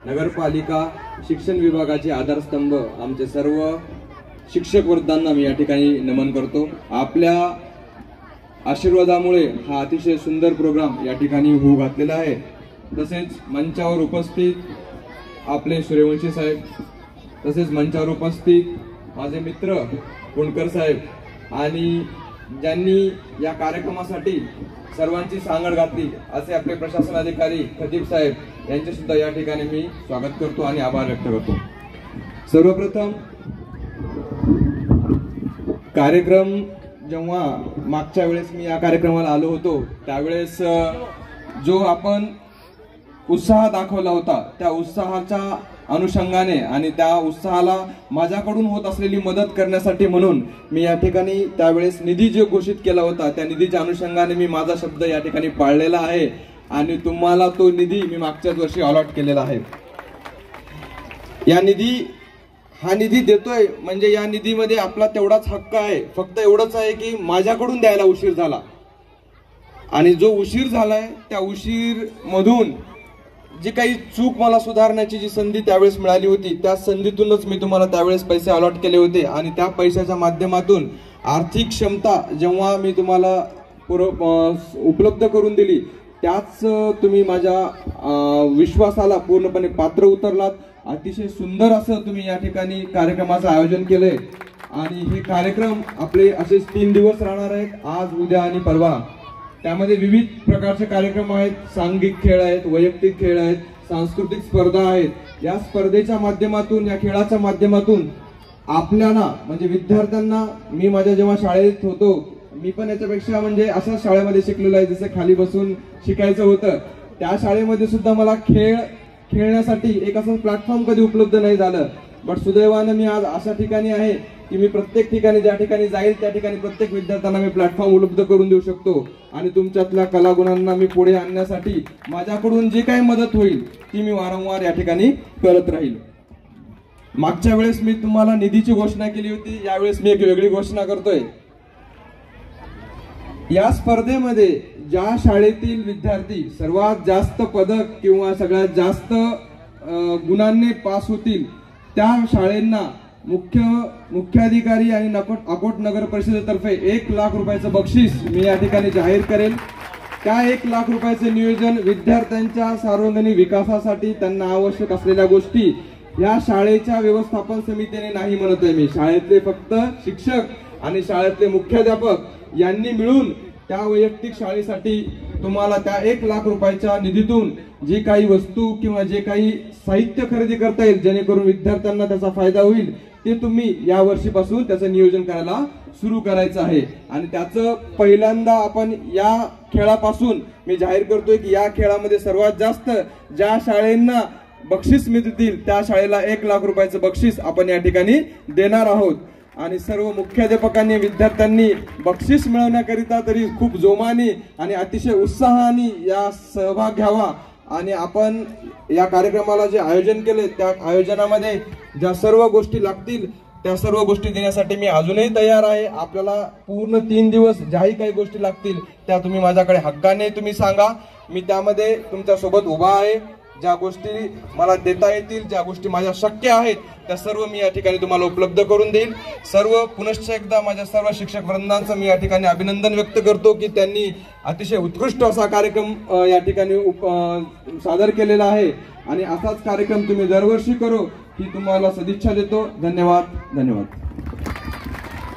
नगरपालिका शिक्षण विभागाचे आधारस्तंभ आमचे सर्व शिक्षक वर्गांना मी या ठिकाणी नमन करतो। आपल्या आशीर्वादामुळे हा अतिशय सुंदर प्रोग्राम या ठिकाणी होऊ घातलेला आहे। तसेच मंचावर उपस्थित आपले सूर्यवंशी साहेब, तसेच मंचावर उपस्थित माझे मित्र कुणकर साहेब आणि ज्यांनी या कार्यक्रमासाठी सर्वांची सांगड घातली असे आपले प्रशासन अधिकारी खतीब साहेब यांचे सुद्धा या ठिकाणी मी स्वागत करतो आणि आभार व्यक्त करतो। सर्वप्रथम कार्यक्रम जेव्हा मागच्या वेळेस मी या कार्यक्रमाला आलो होतो त्यावेळेस जो आपण उत्साह दाखवला होता त्या उत्साहाच्या अनुषंगाने आणि त्या उत्साहाला माझ्याकडून होत असलेली मदत करण्यासाठी म्हणून मी या ठिकाणी त्यावेळेस निधी जो घोषित केला होता त्या निधीच्या अनुषंगाने मी माझा शब्द या ठिकाणी पाळलेला आहे आणि तुम्हाला तो निधी मी मागच्याच वर्षी अलॉट केलेला आहे। हा निधी देतोय म्हणजे या निधीमध्ये आपला तेवढाच हक्क आहे, फक्त एवढंच आहे की माझ्याकडून द्यायला उशीर झाला आणि जो उशीर झालाय त्या उशीर मधून जी काही चूक मला सुधारण्याची जी संधी त्यावेळेस मिळाली होती त्या संधीतूनच मी तुम्हाला त्यावेळेस पैसे अलॉट केले होते आणि त्या पैशाच्या माध्यमातून आर्थिक क्षमता जेव्हा मी तुम्हाला उपलब्ध करून दिली त्याच तुम्ही माझ्या विश्वासाला पूर्णपणे पात्र उतरलात। अतिशय सुंदर असं तुम्ही या ठिकाणी कार्यक्रमाचं आयोजन केलंय आणि हे कार्यक्रम आपले असेच 3 दिवस राहणार आहेत, आज उद्या आणि परवा। त्यामध्ये विविध प्रकारचे कार्यक्रम आहेत, सांघिक खेळ आहेत, वैयक्तिक खेळ आहेत, सांस्कृतिक स्पर्धा आहेत। या स्पर्धेच्या माध्यमातून या खेळाच्या माध्यमातून आपल्याला म्हणजे विद्यार्थ्यांना मी माझ्या जेव्हा शाळेत होतो मी पण याच्यापेक्षा म्हणजे अशाच शाळेमध्ये शिकलेलो आहे जसं खाली बसून शिकायचं होतं त्या शाळेमध्ये सुद्धा मला खेळण्यासाठी एक असं प्लॅटफॉर्म कधी उपलब्ध नाही झालं। बट सुदैवानं मी आज अशा ठिकाणी आहे की मी प्रत्येक ठिकाणी ज्या ठिकाणी जाईल त्या ठिकाणी प्रत्येक विद्यार्थ्यांना मी प्लॅटफॉर्म उपलब्ध करून देऊ शकतो आणि तुमच्यातल्या कलागुणांना मी पुढे आणण्यासाठी माझ्याकडून जी काही मदत होईल ती मी वारंवार या ठिकाणी करत राहील। मागच्या वेळेस मी तुम्हाला निधीची घोषणा केली होती, यावेळेस मी एक वेगळी घोषणा करतोय। या स्पर्धेमध्ये ज्या शाळेतील विद्यार्थी सर्वात जास्त पदक किंवा सगळ्यात जास्त गुणांनी पास होतील त्या शाळेंना मुख्याधिकारी आणि अकोट नगर परिषदेतर्फे 1 लाख रुपयाचं बक्षीस मी या ठिकाणी जाहीर करेल। त्या 1 लाख रुपयाचे नियोजन विद्यार्थ्यांच्या सर्वांगीण विकासासाठी त्यांना आवश्यक असलेल्या गोष्टी या शाळेच्या व्यवस्थापन समितीने नाही म्हणतोय मी, शाळेतले फक्त शिक्षक आणि शाळेतले मुख्याध्यापक यांनी मिळून त्या वैयक्तिक शाळेसाठी तुम्हाला त्या 1 लाख रुपयाच्या निधीतून जी काही वस्तू किंवा जे काही साहित्य खरेदी करता येईल जेणेकरून विद्यार्थ्यांना त्याचा फायदा होईल ते तुम्ही या वर्षीपासून त्याचं नियोजन करायला सुरू करायचं आहे। आणि त्याचं पहिल्यांदा आपण या खेळापासून मी जाहीर करतोय की या खेळामध्ये सर्वात जास्त ज्या शाळेंना बक्षीस मिळतील त्या शाळेला 1 लाख रुपयाचं बक्षीस आपण या ठिकाणी देणार आहोत आणि सर्व मुख्याध्यापकांनी विद्यार्थ्यांनी बक्षीस मिळवण्याकरिता तरी खूप जोमाने आणि अतिशय उत्साहाने या सहभाग घ्यावा आणि आपण या कार्यक्रमाला जे आयोजन केले त्या आयोजनामध्ये ज्या सर्व गोष्टी लागतील त्या सर्व गोष्टी देण्यासाठी मी अजूनही तयार आहे। आपल्याला पूर्ण 3 दिवस ज्याही काही गोष्टी लागतील त्या तुम्ही माझ्याकडे हक्काने तुम्ही सांगा, मी त्यामध्ये तुमच्या सोबत उभा आहे। ज्या गोष्टी मला देता येतील ज्या गोष्टी माझ्या शक्य आहेत त्या सर्व मी या ठिकाणी तुम्हाला उपलब्ध करून देईल। सर्व पुनश्च एकदा माझ्या सर्व शिक्षक वृंदांचं मी या ठिकाणी अभिनंदन व्यक्त करतो की त्यांनी अतिशय उत्कृष्ट असा कार्यक्रम या ठिकाणी सादर केलेला आहे आणि असाच कार्यक्रम तुम्ही दरवर्षी करो ही तुम्हाला सदिच्छा देतो। धन्यवाद।